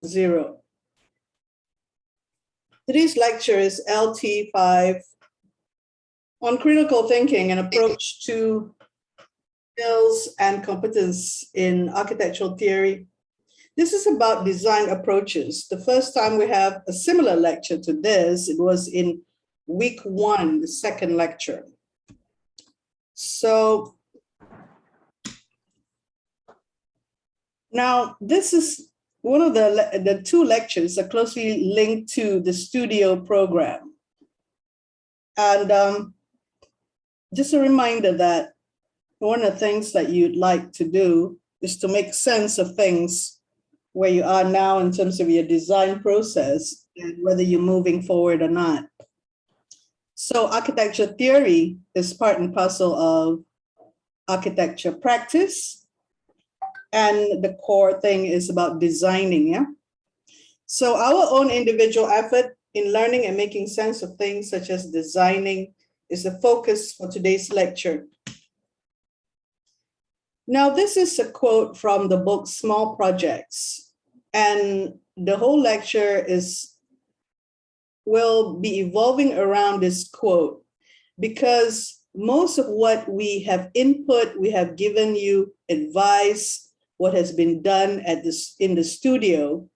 0. Today's lecture is L-T5 on critical thinking, an approach to skills and competence in architectural theory. This is about design approaches. The first time we have a similar lecture to this, it was in week 1, the second lecture. So now this is one of the two lectures are closely linked to the studio program. And just a reminder that one of the things that you'd like to do is to make sense of things where you are now in terms of your design process and whether you're moving forward or not. So architecture theory is part and parcel of architecture practice. And the core thing is about designing, yeah? So our own individual effort in learning and making sense of things such as designing is the focus for today's lecture. Now, this is a quote from the book Small Projects, and the whole lecture will be evolving around this quote because most of what we have input, we have given you advice, what has been done in the studio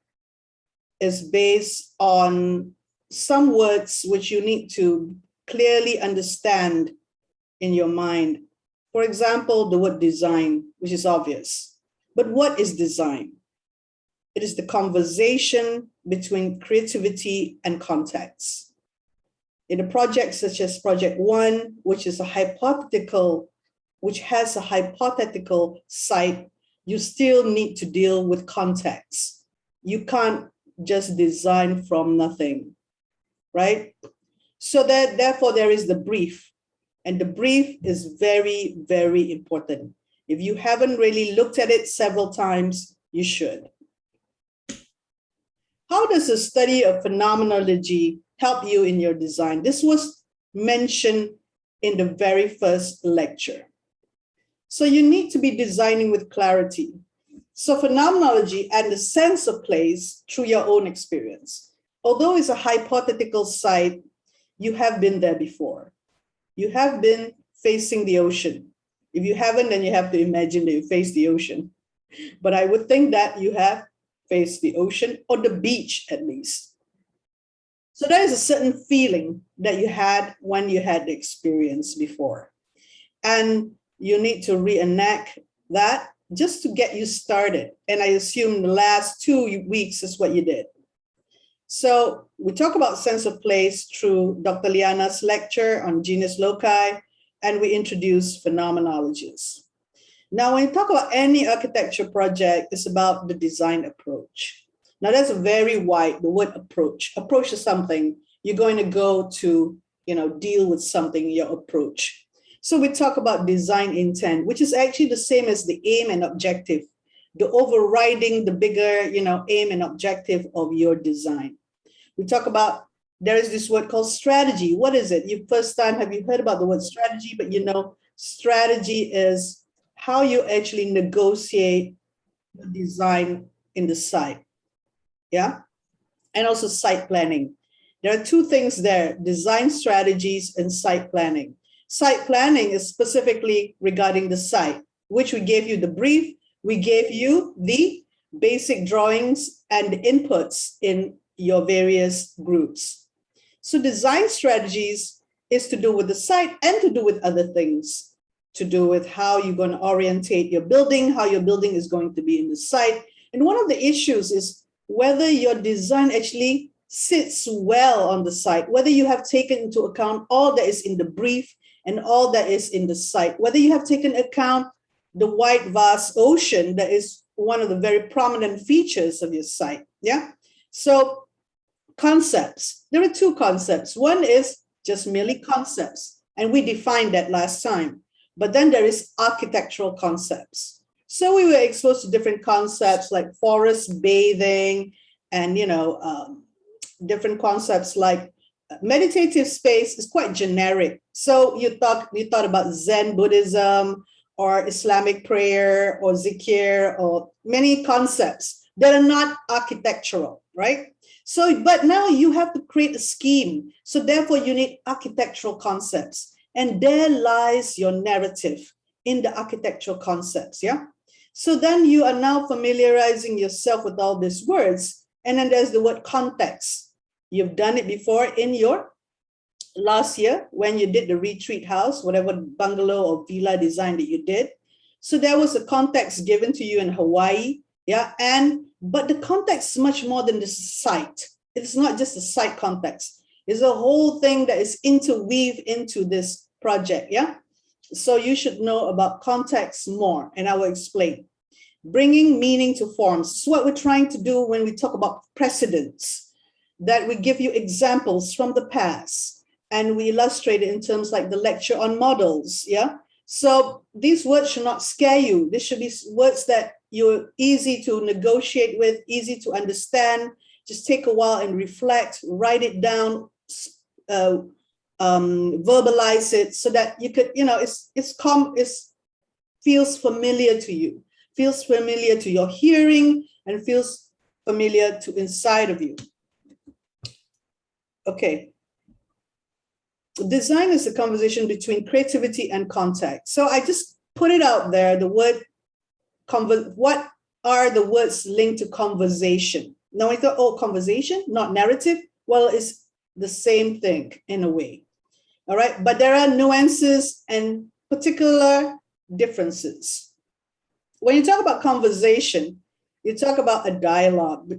is based on some words which you need to clearly understand in your mind. For example, the word design, which is obvious. But what is design? It is the conversation between creativity and context. In a project such as Project 1, which has a hypothetical site, you still need to deal with context. You can't just design from nothing, right? So therefore there is the brief. And the brief is very, very important. If you haven't really looked at it several times, you should. How does the study of phenomenology help you in your design? This was mentioned in the very first lecture. So you need to be designing with clarity. So phenomenology and the sense of place through your own experience. Although it's a hypothetical site, you have been there before. You have been facing the ocean. If you haven't, then you have to imagine that you face the ocean. But I would think that you have faced the ocean or the beach at least. So there is a certain feeling that you had when you had the experience before. And you need to reenact that just to get you started. And I assume the last 2 weeks is what you did. So we talk about sense of place through Dr. Liana's lecture on genius loci, and we introduce phenomenologies. Now, when you talk about any architecture project, it's about the design approach. Now, that's a very wide, the word approach. Approach is something you're going to go to, deal with something, your approach. So we talk about design intent, which is actually the same as the aim and objective, the overriding, the bigger, aim and objective of your design. We talk about, there is this word called strategy. What is it? Have you heard about the word strategy? But strategy is how you actually negotiate the design in the site. Yeah. And also site planning. There are two things there, design strategies and site planning. Site planning is specifically regarding the site, which we gave you the brief. We gave you the basic drawings and the inputs in your various groups. So design strategies is to do with the site and to do with other things, to do with how you're going to orientate your building, how your building is going to be in the site. And one of the issues is whether your design actually sits well on the site, whether you have taken into account all that is in the brief and all that is in the site, whether you have taken account the wide, vast ocean that is one of the very prominent features of your site, yeah? So concepts, there are two concepts. One is just merely concepts, and we defined that last time. But then there is architectural concepts. So we were exposed to different concepts like forest bathing and, different concepts like meditative space is quite generic. So you thought about Zen Buddhism or Islamic prayer or zikir or many concepts. that are not architectural, right? So, but now you have to create a scheme. So therefore you need architectural concepts. And there lies your narrative in the architectural concepts, yeah? So then you are now familiarizing yourself with all these words. And then there's the word context. You've done it before in your last year when you did the retreat house, whatever bungalow or villa design that you did. So there was a context given to you in Hawaii, yeah? But the context is much more than the site. It's not just a site context. It's a whole thing that is interweaved into this project, yeah? So you should know about context more, and I will explain. Bringing meaning to forms. This is what we're trying to do when we talk about precedents, that we give you examples from the past, and we illustrate it in terms like the lecture on models, yeah? So these words should not scare you. This should be words that you're easy to negotiate with, easy to understand. Just take a while and reflect, write it down, verbalize it so that you could, it feels familiar to you, feels familiar to your hearing, and feels familiar to inside of you. Okay. Design is a conversation between creativity and context. So I just put it out there, the word, what are the words linked to conversation? Now I thought, oh, conversation, not narrative. Well, it's the same thing in a way. All right, but there are nuances and particular differences. When you talk about conversation, you talk about a dialogue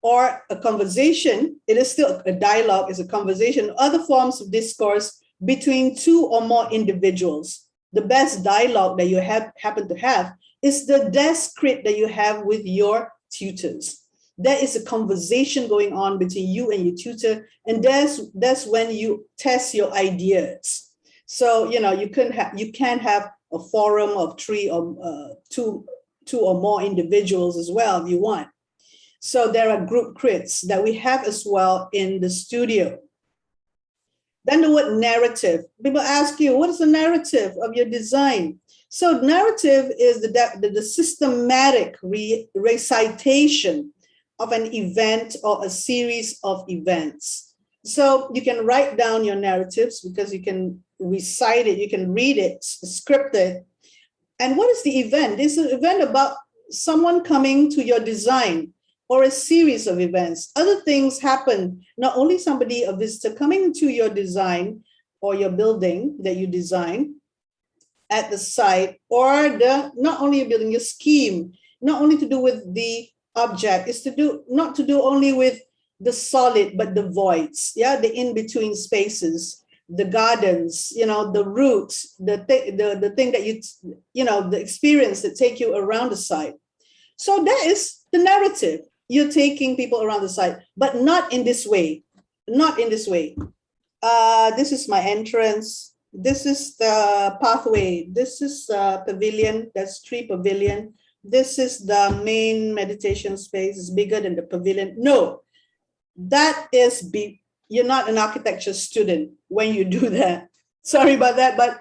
or a conversation. It is still a dialogue, is a conversation, other forms of discourse between two or more individuals. The best dialogue that you happen to have is the desk crit that you have with your tutors. There is a conversation going on between you and your tutor, and that's when you test your ideas. So you can have a forum of three or two or more individuals as well if you want. So there are group crits that we have as well in the studio. Then the word narrative. People ask you, what is the narrative of your design? So narrative is the systematic recitation of an event or a series of events. So you can write down your narratives because you can recite it, you can read it, script it. And what is the event? This is an event about someone coming to your design or a series of events. Other things happen, not only somebody, a visitor coming to your design or your building that you design at the site, or not only your building, your scheme, not only to do with the object, is not to do only with the solid, but the voids, yeah, the in-between spaces, the gardens, the roots, the thing that the experience that take you around the site. So that is the narrative. You're taking people around the site, but not in this way. Not in this way. This is my entrance. This is the pathway. This is pavilion. That's tree pavilion. This is the main meditation space. It's bigger than the pavilion. No, that is you're not an architecture student when you do that. Sorry about that, but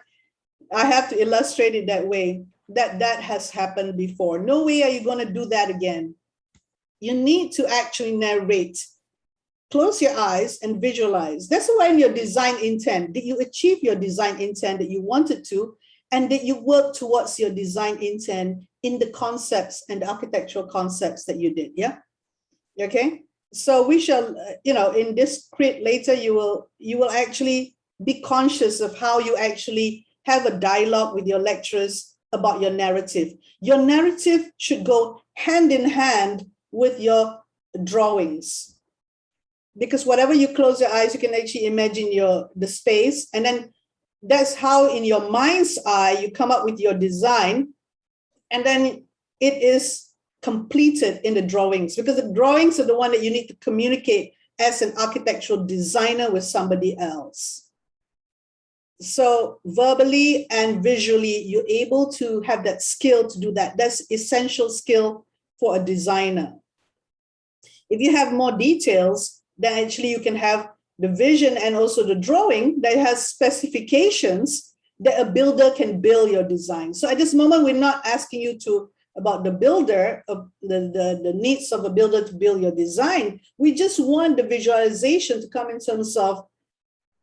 I have to illustrate it that way. That has happened before. No way are you going to do that again. You need to actually narrate. Close your eyes and visualize. That's why in your design intent, did you achieve your design intent that you wanted to? And did you work towards your design intent in the concepts and the architectural concepts that you did? Yeah. Okay. So we shall, in this crit later, you will actually be conscious of how you actually have a dialogue with your lecturers about your narrative. Your narrative should go hand in hand with your drawings, because whatever you close your eyes, you can actually imagine the space, and then that's how in your mind's eye you come up with your design, and then it is completed in the drawings, because the drawings are the one that you need to communicate as an architectural designer with somebody else. So verbally and visually, you're able to have that skill to do that. That's essential skill for a designer. If you have more details, then actually you can have the vision and also the drawing that has specifications that a builder can build your design. So at this moment, we're not asking you to about the builder, of the needs of a builder to build your design. We just want the visualization to come in terms of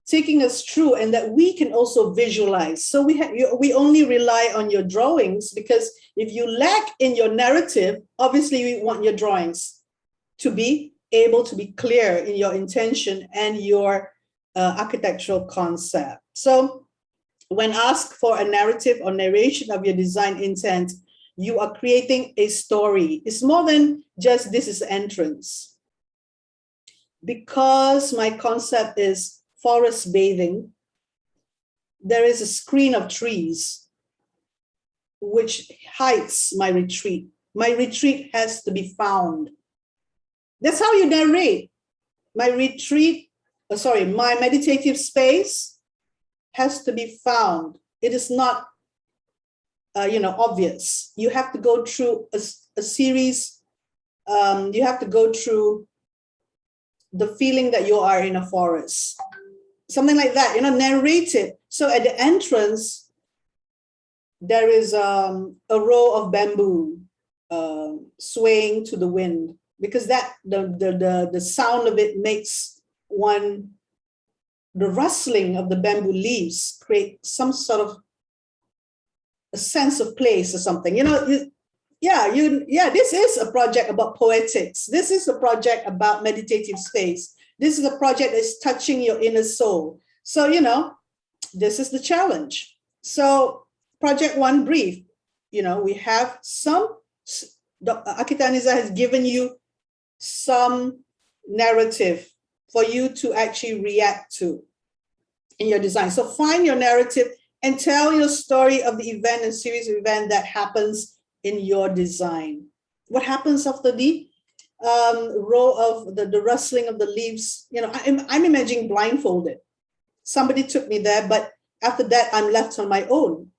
taking us through, and that we can also visualize. So we only rely on your drawings, because if you lack in your narrative, obviously we want your drawings to be able to be clear in your intention and your architectural concept. So when asked for a narrative or narration of your design intent, you are creating a story. It's more than just this is the entrance. Because my concept is forest bathing, there is a screen of trees which hides my retreat. My retreat has to be found. That's how you narrate. My retreat, my meditative space has to be found. It is not, obvious. You have to go through a series. You have to go through the feeling that you are in a forest. Something like that, narrate it. So at the entrance, there is a row of bamboo swaying to the wind, because that the sound of it makes the rustling of the bamboo leaves create some sort of a sense of place or something. This is a project about poetics. This is a project about meditative space. This is a project that's touching your inner soul. So, this is the challenge. So project one, brief. We have Akhitanisa has given you some narrative for you to actually react to in your design. So find your narrative and tell your story of the event and series of events that happens in your design. What happens after the row of the rustling of the leaves? I'm imagining blindfolded. Somebody took me there, but after that, I'm left on my own.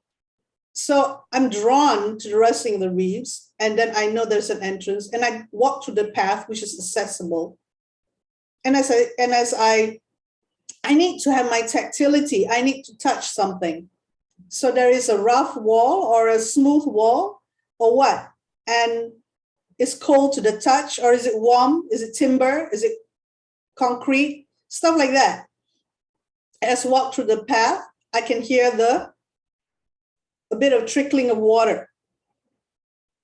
So I'm drawn to the rustling of the leaves, and then I know there's an entrance, and I walk through the path which is accessible. And as I need to have my tactility. I need to touch something. So there is a rough wall or a smooth wall, or what? And it's cold to the touch, or is it warm? Is it timber? Is it concrete? Stuff like that. As I walk through the path, I can hear a bit of trickling of water.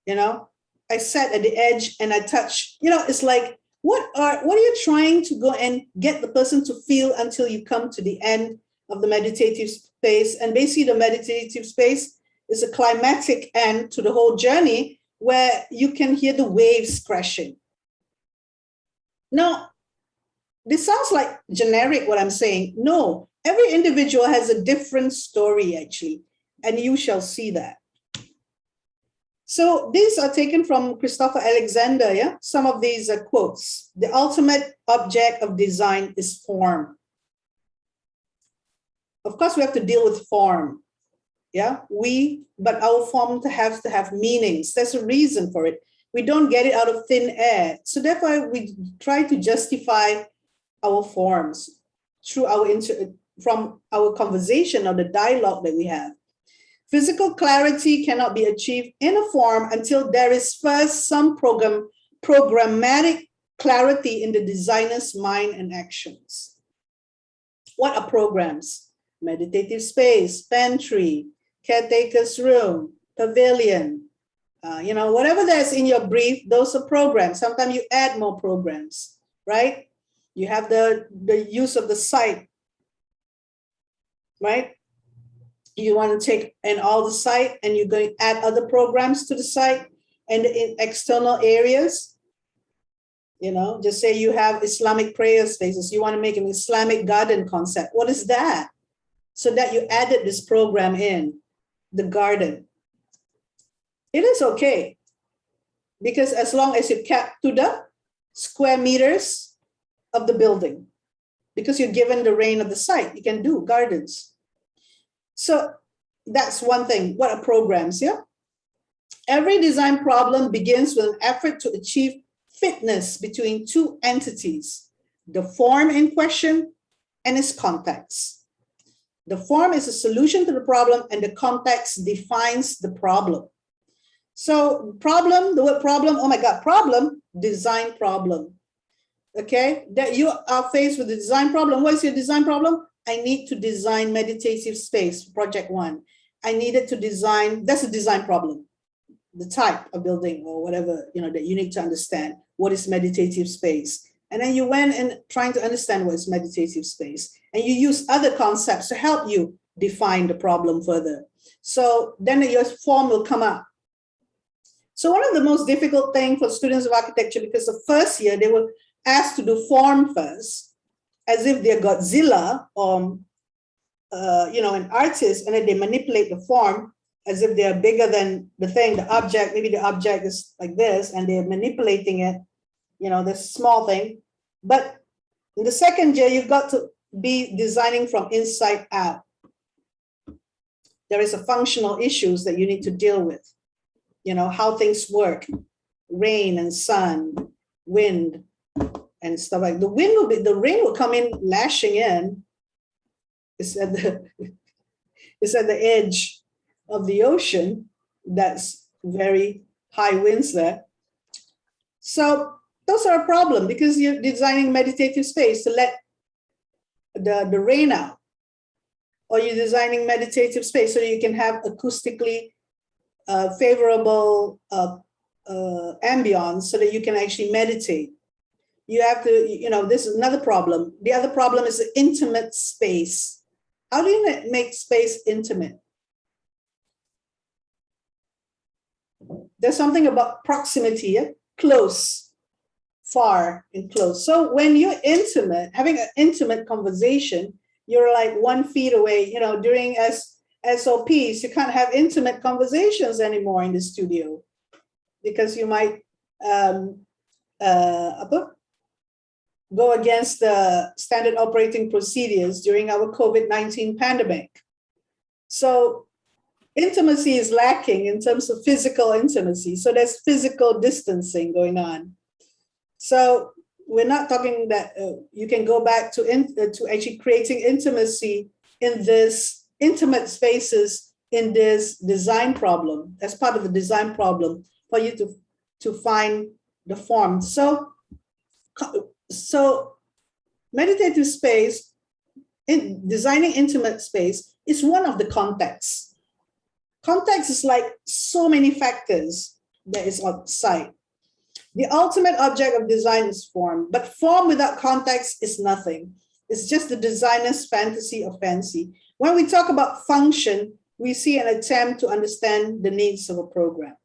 I sat at the edge and I touch. It's like, what are you trying to go and get the person to feel until you come to the end of the meditative space? And basically, the meditative space is a climatic end to the whole journey, where you can hear the waves crashing. Now, this sounds like generic, what I'm saying. No, every individual has a different story, actually, and you shall see that. So these are taken from Christopher Alexander, yeah? Some of these are quotes. The ultimate object of design is form. Of course, we have to deal with form, yeah? But our form has to have meanings. There's a reason for it. We don't get it out of thin air. So therefore, we try to justify our forms through from our conversation or the dialogue that we have. Physical clarity cannot be achieved in a form until there is first some programmatic clarity in the designer's mind and actions. What are programs? Meditative space, pantry, caretaker's room, pavilion, whatever there's in your brief, those are programs. Sometimes you add more programs, right? You have the use of the site, right? You want to take all the site, and you're going to add other programs to the site and in external areas. Just say you have Islamic prayer spaces. You want to make an Islamic garden concept. What is that? So that you added this program in the garden. It is okay, because as long as you cap to the square meters of the building, because you're given the reign of the site, you can do gardens. So that's one thing. What are programs? Yeah. Every design problem begins with an effort to achieve fitness between two entities, the form in question and its context. The form is a solution to the problem, and the context defines the problem. So problem, the word problem, oh my God, problem, design problem. Okay, that you are faced with a design problem. What is your design problem? I need to design meditative space, project one. I needed to design, that's a design problem. The type of building or whatever, that you need to understand what is meditative space. And then you went and trying to understand what is meditative space. And you use other concepts to help you define the problem further. So then your form will come up. So one of the most difficult things for students of architecture, because the first year they were asked to do form first, as if they're Godzilla or, an artist, and then they manipulate the form as if they're bigger than the thing, the object, maybe the object is like this, and they're manipulating it, this small thing. But in the second year, you've got to be designing from inside out. There is a functional issues that you need to deal with, how things work, rain and sun, wind, and stuff like the rain will come in lashing in. It's at the edge of the ocean. That's very high winds there. So those are a problem because you're designing meditative space to let the rain out, or you're designing meditative space so you can have acoustically favorable ambience so that you can actually meditate. You have to, this is another problem. The other problem is the intimate space. How do you make space intimate? There's something about proximity, close, far, and close. So when you're intimate, having an intimate conversation, you're like 1 feet away, during SOPs, you can't have intimate conversations anymore in the studio because you might go against the standard operating procedures during our COVID-19 pandemic. So intimacy is lacking in terms of physical intimacy. So there's physical distancing going on. So we're not talking that you can go back to actually creating intimacy in this intimate spaces in this design problem as part of the design problem for you to find the form. So meditative space, in designing intimate space, is one of the contexts. Context is like so many factors that is outside. The ultimate object of design is form, but form without context is nothing. It's just the designer's fantasy or fancy. When we talk about function, we see an attempt to understand the needs of a program.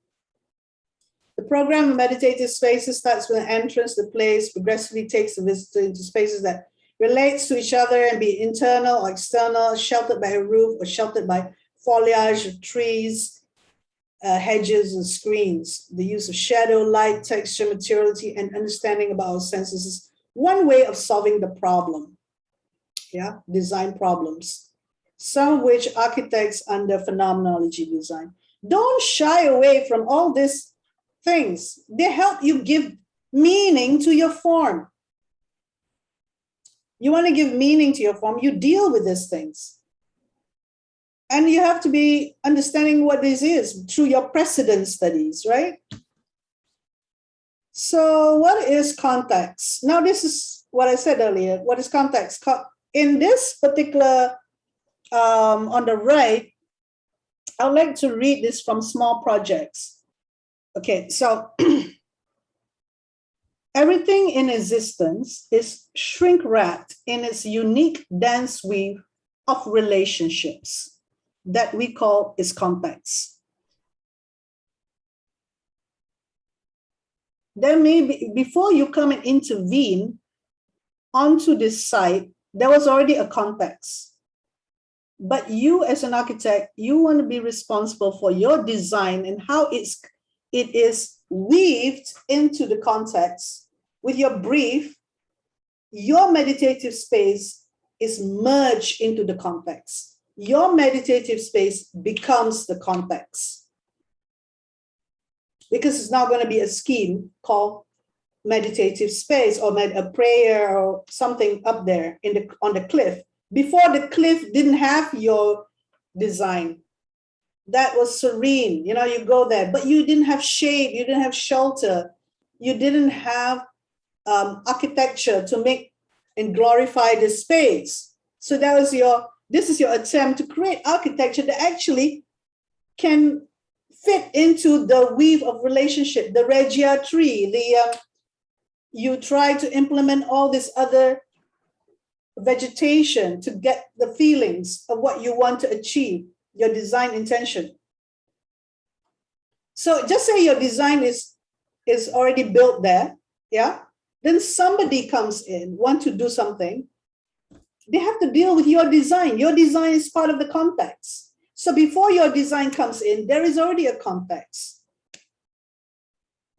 The program of meditative spaces starts with an entrance. The place progressively takes the visitor into spaces that relates to each other and be internal or external, sheltered by a roof or sheltered by foliage of trees, hedges and screens. The use of shadow, light, texture, materiality, and understanding about our senses is one way of solving the problem. Design problems, some of which architects under phenomenology design. Don't shy away from all these things. They help you give meaning to your form. You want to give meaning to your form, you deal with these things. And you have to be understanding what this is through your precedent studies, right? So what is context? Now, this is what I said earlier. What is context? In this particular, on the right, I'd like to read this from Small Projects. Okay, so everything in existence is shrink-wrapped in its unique dense weave of relationships that we call its context. There may be, before you come and intervene onto this site, there was already a context. But you as an architect, you want to be responsible for your design and how it is weaved into the context. With your brief, your meditative space is merged into the context. Your meditative space becomes the context. Because it's now going to be a scheme called meditative space or a prayer or something up there on the cliff. Before, the cliff didn't have your design. that was serene. You know, you go there, but you didn't have shade, you didn't have shelter, you didn't have architecture to make and glorify the space. So this is your attempt to create architecture that actually can fit into the weave of relationship, the regia tree, you try to implement all this other vegetation to get the feelings of what you want to achieve, your design intention. So just say your design is already built there, yeah? Then somebody comes in, want to do something, they have to deal with your design. Your design is part of the context. So before your design comes in, there is already a context.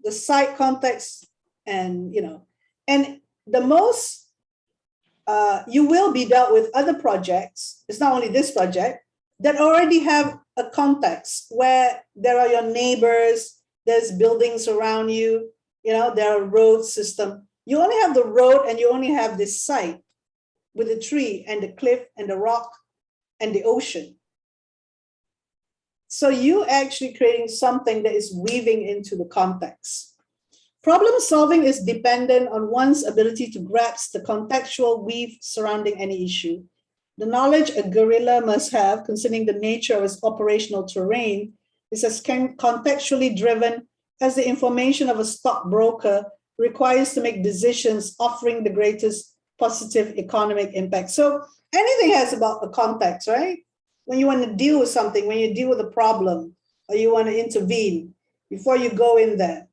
The site context, and the most, you will be dealt with other projects, it's not only this project, that already have a context where there are your neighbors, there's buildings around you, there are road system. You only have the road and you only have this site with the tree and the cliff and the rock and the ocean. So you actually creating something that is weaving into the context. Problem solving is dependent on one's ability to grasp the contextual weave surrounding any issue. The knowledge a guerrilla must have concerning the nature of its operational terrain is as contextually driven as the information of a stockbroker requires to make decisions offering the greatest positive economic impact. So anything has about a context, right? When you want to deal with something, when you deal with a problem, or you want to intervene before you go in there,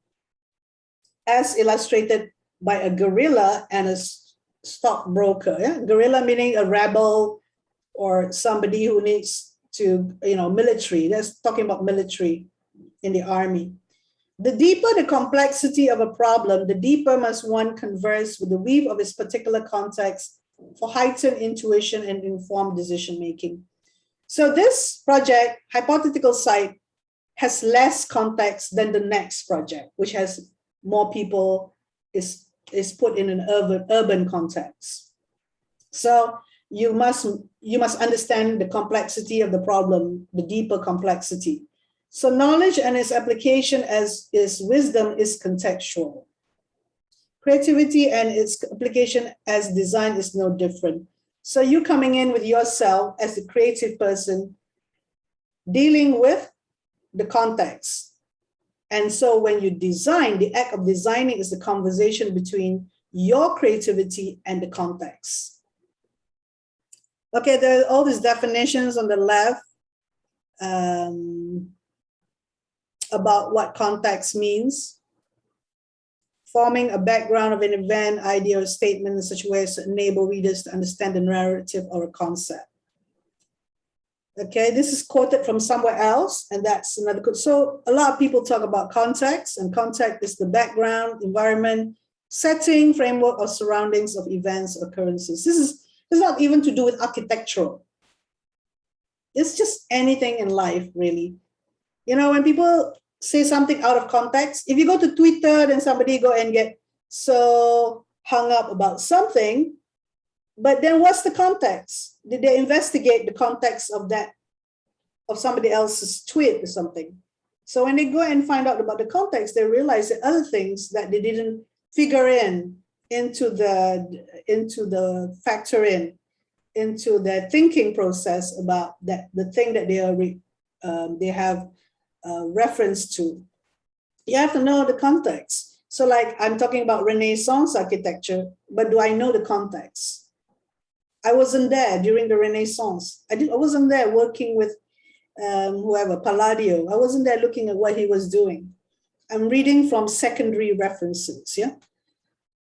as illustrated by a guerrilla and a stockbroker. Yeah? Guerrilla meaning a rebel or somebody who needs to, military. That's talking about military in the army. The deeper the complexity of a problem, the deeper must one converse with the weave of its particular context for heightened intuition and informed decision-making. So this project, hypothetical site, has less context than the next project, which has more people, is put in an urban context. So you must understand the complexity of the problem, the deeper complexity. So knowledge and its application as is wisdom is contextual. Creativity and its application as design is no different. So you coming in with yourself as a creative person, dealing with the context. And so when you design, the act of designing is the conversation between your creativity and the context. Okay, there are all these definitions on the left about what context means. Forming a background of an event, idea, or statement in such a way as to enable readers to understand the narrative or a concept. Okay, this is quoted from somewhere else, and that's another quote. So a lot of people talk about context, and context is the background, environment, setting, framework, or surroundings of events, occurrences. This is not even to do with architectural. It's just anything in life, really. When people say something out of context, if you go to Twitter, then somebody go and get so hung up about something, but then what's the context? Did they investigate the context of that, of somebody else's tweet or something? So when they go and find out about the context, they realize that other things that they didn't figure into the factor into their thinking process about that, the thing that they have reference to. You have to know the context. So like I'm talking about Renaissance architecture, but do I know the context? I wasn't there during the Renaissance. I wasn't there working with whoever, Palladio. I wasn't there looking at what he was doing. I'm reading from secondary references, yeah?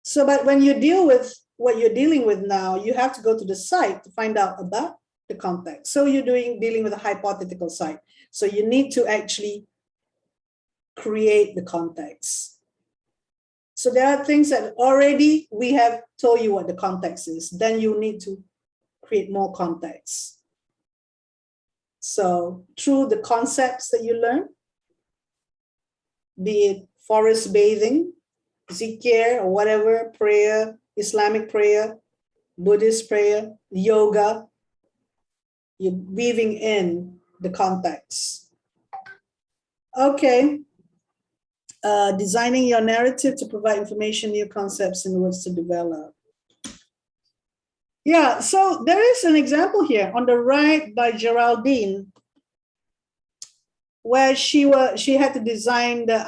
So, but when you deal with what you're dealing with now, you have to go to the site to find out about the context. So you're dealing with a hypothetical site. So you need to actually create the context. So there are things that already we have told you what the context is. Then you need to create more context. So through the concepts that you learn, be it forest bathing, zikir, or whatever, prayer, Islamic prayer, Buddhist prayer, yoga, you're weaving in the context. Okay. Designing your narrative to provide information, new concepts, and words to develop. Yeah, so there is an example here on the right by Geraldine, where she had to design the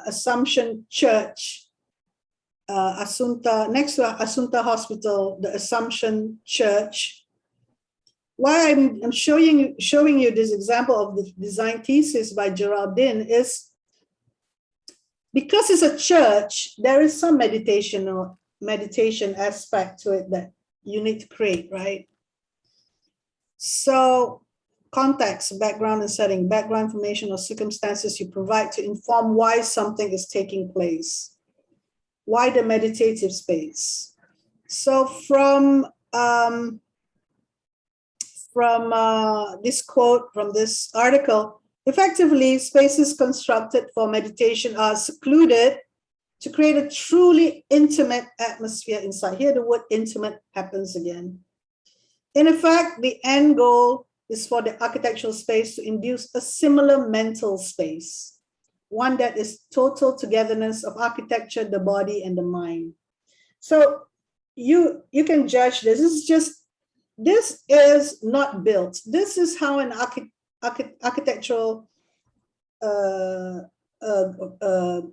Assumption Church, Asunta, next to Asunta Hospital, the Assumption Church. Why I'm showing you this example of the design thesis by Geraldine is because it's a church, there is some meditation aspect to it that you need to create, right? So context, background and setting, background information or circumstances you provide to inform why something is taking place. Why the meditative space? So from this quote from this article, effectively, spaces constructed for meditation are secluded to create a truly intimate atmosphere inside. Here, the word intimate happens again. In effect, the end goal is for the architectural space to induce a similar mental space, one that is total togetherness of architecture, the body, and the mind. So you can judge this. This is not built. This is how an architectural,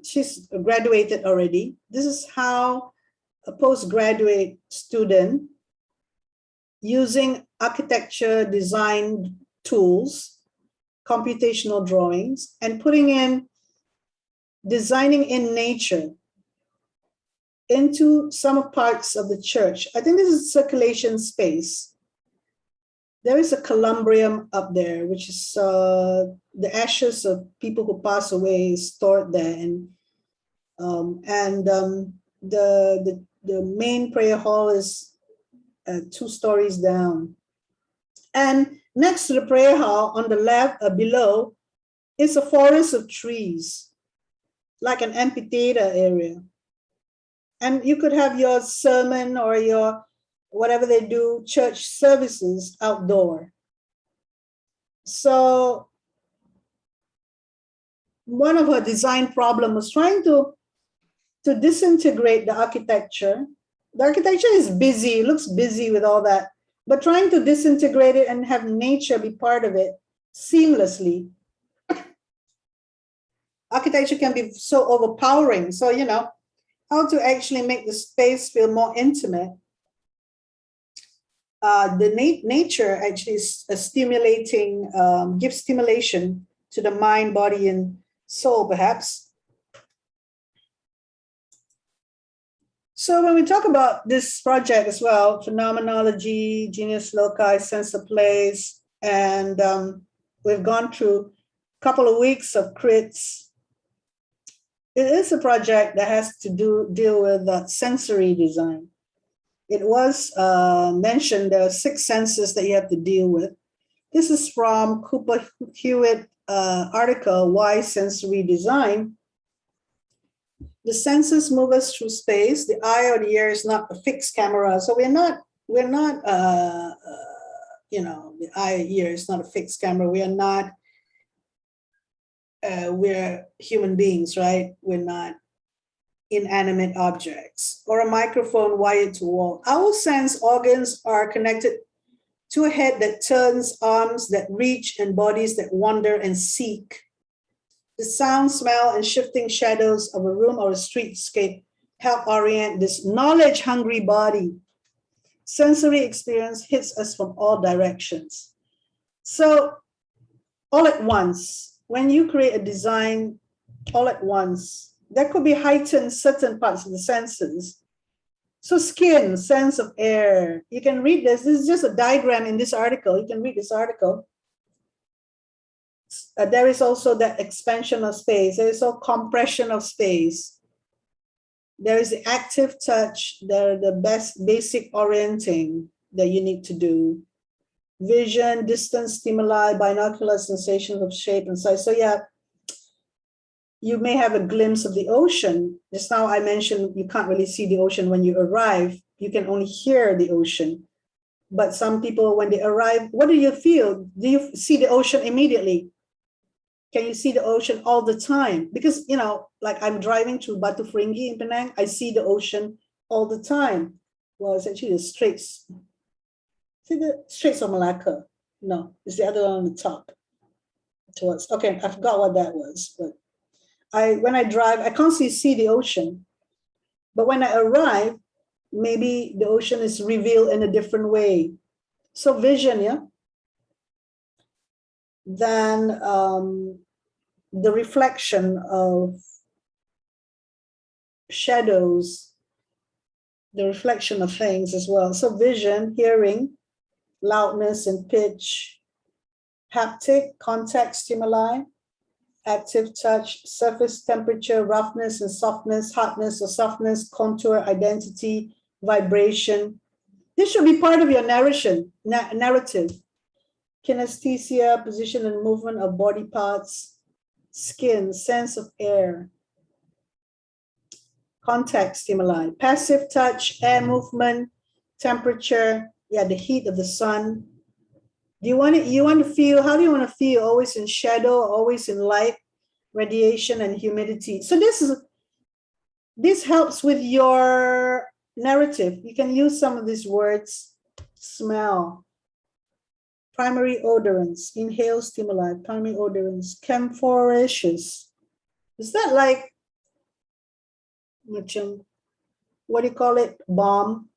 she's graduated already. This is how a postgraduate student using architecture design tools, computational drawings, and putting in designing in nature into some parts of the church. I think this is circulation space. There is a columbrium up there, which is the ashes of people who pass away stored there, and the main prayer hall is 2 stories down. And next to the prayer hall, on the left below, is a forest of trees, like an amphitheater area. And you could have your sermon or your whatever they do, church services outdoor. So one of her design problems was trying to disintegrate the architecture. The architecture is busy, it looks busy with all that, but trying to disintegrate it and have nature be part of it seamlessly. Architecture can be so overpowering. So, how to actually make the space feel more intimate. The nature actually is stimulating, gives stimulation to the mind, body, and soul, perhaps. So when we talk about this project as well, phenomenology, genius loci, sense of place, and we've gone through a couple of weeks of crits. It is a project that has to deal with sensory design. It was mentioned there are 6 senses that you have to deal with. This is from Cooper Hewitt article, Why Sensory Design. The senses move us through space. The eye or the ear is not a fixed camera. So we're not the eye or ear is not a fixed camera. We are not, we're human beings, right? We're not inanimate objects, or a microphone wired to a wall. Our sense organs are connected to a head that turns, arms that reach, and bodies that wander and seek. The sound, smell, and shifting shadows of a room or a streetscape help orient this knowledge-hungry body. Sensory experience hits us from all directions. So all at once, when you create a design all at once, that could be heightened certain parts of the senses. So skin, sense of air. You can read this. This is just a diagram in this article. You can read this article. There is also that expansion of space. There is also compression of space. There is the active touch. There are the basic orienting that you need to do. Vision, distance, stimuli, binocular sensations of shape and size. So yeah, you may have a glimpse of the ocean. Just now I mentioned you can't really see the ocean when you arrive. You can only hear the ocean. But some people, when they arrive, what do you feel? Do you see the ocean immediately? Can you see the ocean all the time? Because, you know, like I'm driving to Batu Ferringhi in Penang, I see the ocean all the time. Well, it's actually the Straits. See the Straits of Malacca? No, it's the other one on the top. Towards, okay, I forgot what that was. But when I drive, I constantly see the ocean. But when I arrive, maybe the ocean is revealed in a different way. So vision, yeah? Then the reflection of shadows, the reflection of things as well. So vision, hearing, loudness and pitch, haptic, contact stimuli, active touch, surface temperature, roughness and softness, hardness or softness, contour, identity, vibration. This should be part of your narration, narrative. Kinesthesia, position and movement of body parts, skin, sense of air, contact stimuli, passive touch, air movement, temperature, yeah, the heat of the sun. Do you want to feel, how do you want to feel? Always in shadow, always in light, radiation and humidity. So this helps with your narrative. You can use some of these words. Smell, primary odorants, inhale stimuli, primary odorants, camphoraceous. Is that like, what do you call it? Balm,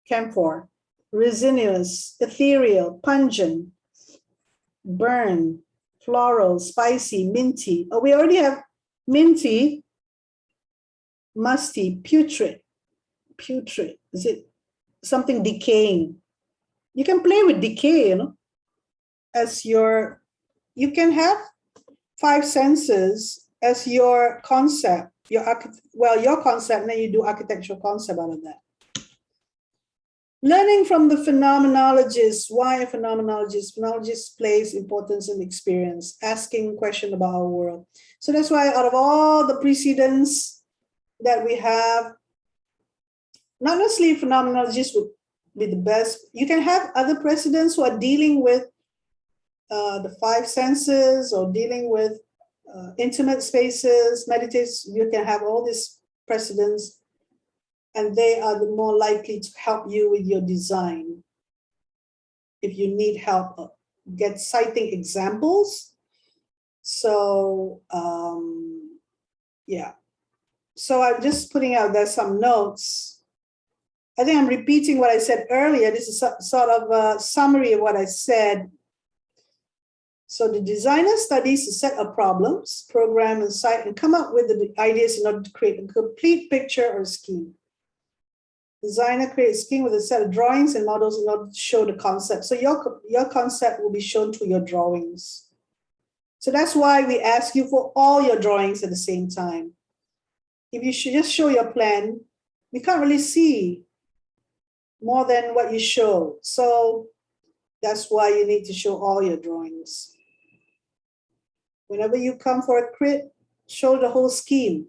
camphor, resinous, ethereal, pungent, burn, floral, spicy, minty. Oh, we already have minty, musty, putrid. Putrid, is it something decaying? You can play with decay, you know, as you can have 5 senses as your concept, your concept, and then you do architectural concept out of that. Learning from the phenomenologists. Why a phenomenologist? Phenomenologist plays importance in experience, asking question about our world. So that's why out of all the precedents that we have, not necessarily phenomenologists would be the best. You can have other precedents who are dealing with the 5 senses or dealing with intimate spaces, meditators. You can have all these precedents, and they are the more likely to help you with your design. If you need help, get citing examples. So yeah. So I'm just putting out there some notes. I think I'm repeating what I said earlier. This is sort of a summary of what I said. So the designer studies a set of problems, program and site, and come up with the ideas in order to create a complete picture or scheme. Designer creates a scheme with a set of drawings and models in order to show the concept. So your concept will be shown through your drawings. So that's why we ask you for all your drawings at the same time. If you should just show your plan, we can't really see more than what you show. So that's why you need to show all your drawings. Whenever you come for a crit, show the whole scheme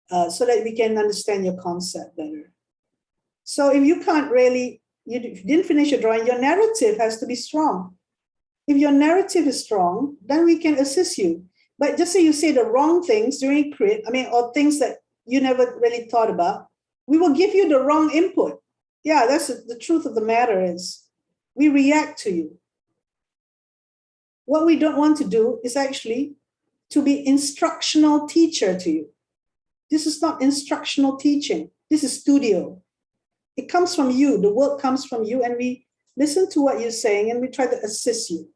so that we can understand your concept better. So if you can't really, if you didn't finish your drawing, your narrative has to be strong. If your narrative is strong, then we can assist you. But just say you say the wrong things during crit, or things that you never really thought about, we will give you the wrong input. Yeah, that's the truth of the matter is we react to you. What we don't want to do is actually to be instructional teacher to you. This is not instructional teaching. This is studio. It comes from you. The work comes from you, and we listen to what you're saying and we try to assist you.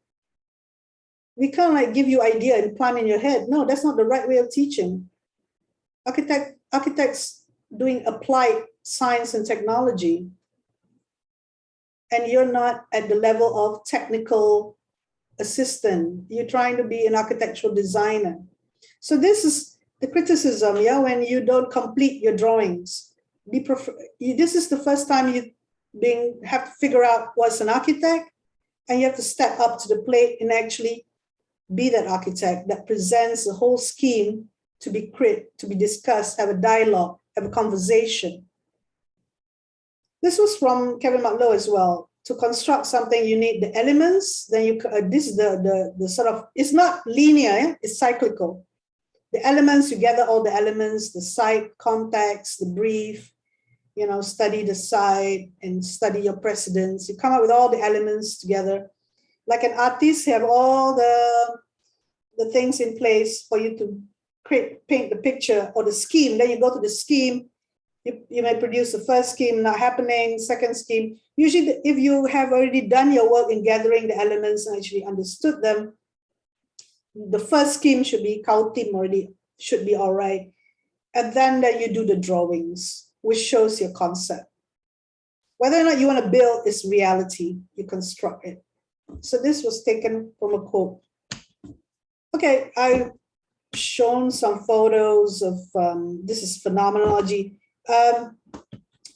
We can't like give you idea and plan in your head. No, that's not the right way of teaching. Architects doing applied science and technology, and you're not at the level of technical assistant. You're trying to be an architectural designer. So this is the criticism, yeah, when you don't complete your drawings. This is the first time you have to figure out what's an architect, and you have to step up to the plate and actually be that architect that presents the whole scheme to be discussed, have a dialogue, have a conversation. This was from Kevin McLeod as well. to construct something, you need the elements. Then you this is the sort of, it's not linear, yeah? It's cyclical. The elements, you gather all the elements, the site, context, the brief, you know, study the site and study your precedents. You come up with all the elements together. Like an artist, have all the things in place for you to paint the picture or the scheme. Then you go to the scheme. You may produce the first scheme not happening, second scheme. Usually, if you have already done your work in gathering the elements and actually understood them, the first scheme should be Kautim already, should be all right. And then you do the drawings, which shows your concept. Whether or not you want to build is reality, you construct it. So this was taken from a quote. Okay, I've shown some photos of, this is phenomenology.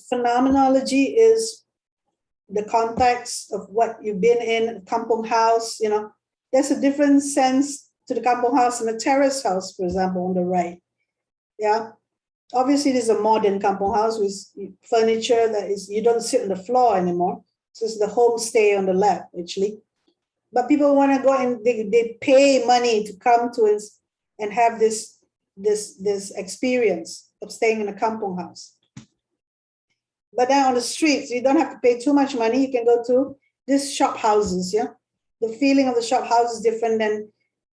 Phenomenology is the context of what you've been in, a kampong house, you know. There's a different sense to the kampong house and a terrace house, for example, on the right. Yeah. Obviously, there's a modern kampong house with furniture that is, you don't sit on the floor anymore. So it's the homestay on the left, actually. But people want to go and they pay money to come to it and have this experience of staying in a kampong house. But then on the streets, you don't have to pay too much money. You can go to these shop houses, yeah? The feeling of the shop house is different than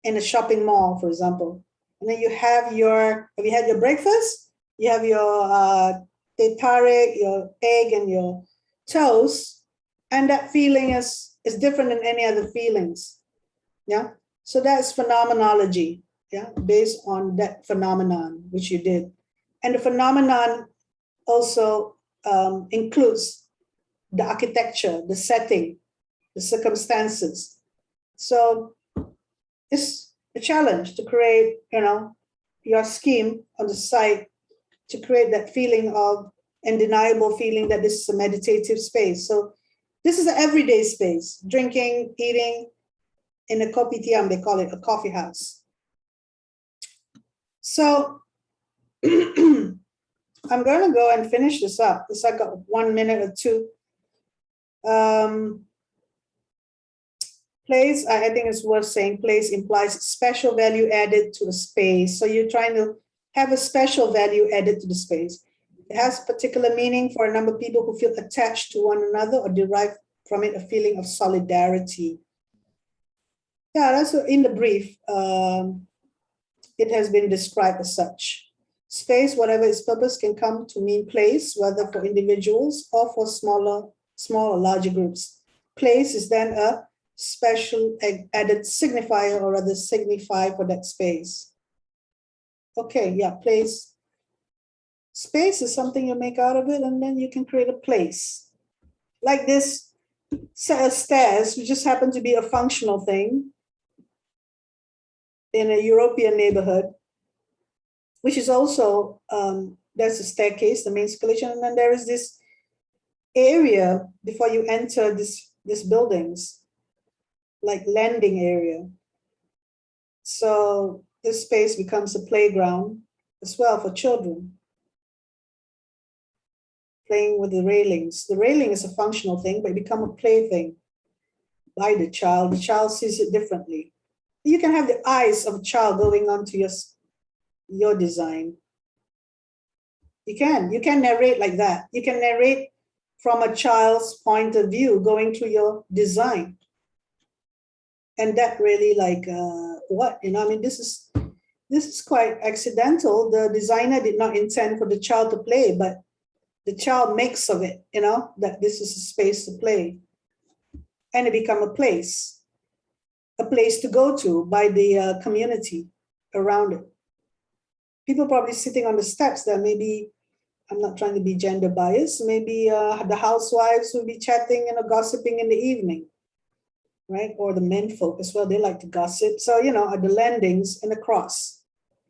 in a shopping mall, for example. And then you have you had your breakfast? You have your teh tarik, your egg and your toast. And that feeling is different than any other feelings, yeah? So that's phenomenology, yeah? Based on that phenomenon, which you did. And the phenomenon also includes the architecture, the setting, the circumstances. So it's a challenge to create, you know, your scheme on the site to create that feeling of undeniable feeling that this is a meditative space. So this is an everyday space, drinking, eating in a kopitiam, they call it a coffee house. So I'm going to go and finish this up. It's like 1 minute or two. Place, I think it's worth saying, place implies special value added to the space. So you're trying to have a special value added to the space. It has particular meaning for a number of people who feel attached to one another or derive from it a feeling of solidarity. Yeah, that's in the brief. It has been described as such. Space, whatever its purpose, can come to mean place, whether for individuals or for small or larger groups. Place is then a special added signifier, or rather signify for that space. Okay, yeah, place. Space is something you make out of it, and then you can create a place. Like this set of stairs, which just happen to be a functional thing in a European neighborhood, which is also, there's a staircase, the main circulation, and then there is this area before you enter these buildings, like landing area. So this space becomes a playground as well for children, playing with the railings. The railing is a functional thing, but it becomes a plaything by the child. The child sees it differently. You can have the eyes of a child going onto your design. You can narrate like that. You can narrate from a child's point of view going through your design. And that really like, what, you know, I mean, this is quite accidental. The designer did not intend for the child to play, but the child makes of it, you know, that this is a space to play. And it become a place to go to by the community around it. People probably sitting on the steps there, maybe, I'm not trying to be gender biased, maybe the housewives will be chatting and gossiping in the evening, right? Or the men folk as well, they like to gossip. So, you know, at the landings and the cross.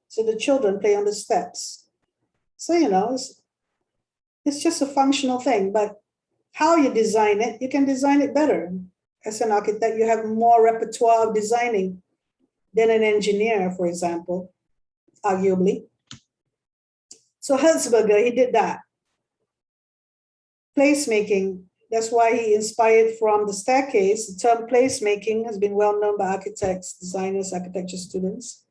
So the children play on the steps. So, you know, it's just a functional thing, but how you design it, you can design it better. As an architect, you have more repertoire of designing than an engineer, for example, arguably. So Hertzberger, he did that. Placemaking, That's why he inspired from the staircase. The term placemaking has been well known by architects, designers, architecture students.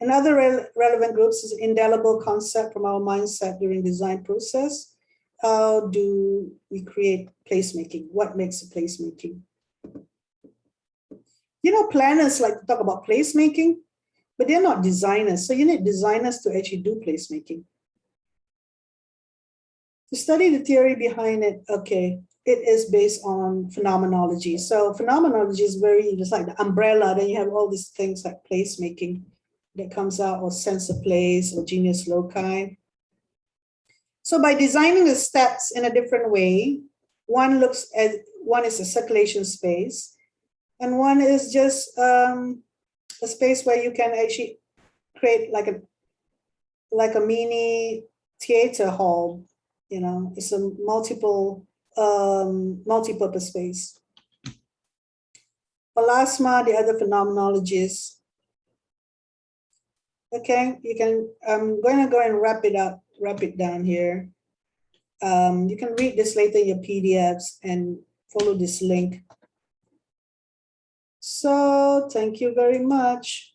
Another relevant groups is indelible concept from our mindset during design process. How do we create placemaking? What makes a placemaking? You know, planners like to talk about placemaking, but they're not designers. So you need designers to actually do placemaking. To study the theory behind it, okay, it is based on phenomenology. So phenomenology is very, just like the umbrella, then you have all these things like placemaking that comes out, or sense of place, or genius loci. So by designing the steps in a different way, one is a circulation space, and one is just a space where you can actually create like a mini theater hall. You know, it's a multi-purpose space. Plasma, the other phenomenologies. Okay, you can. I'm going to go and wrap it down here. You can read this later in your PDFs and follow this link. So thank you very much.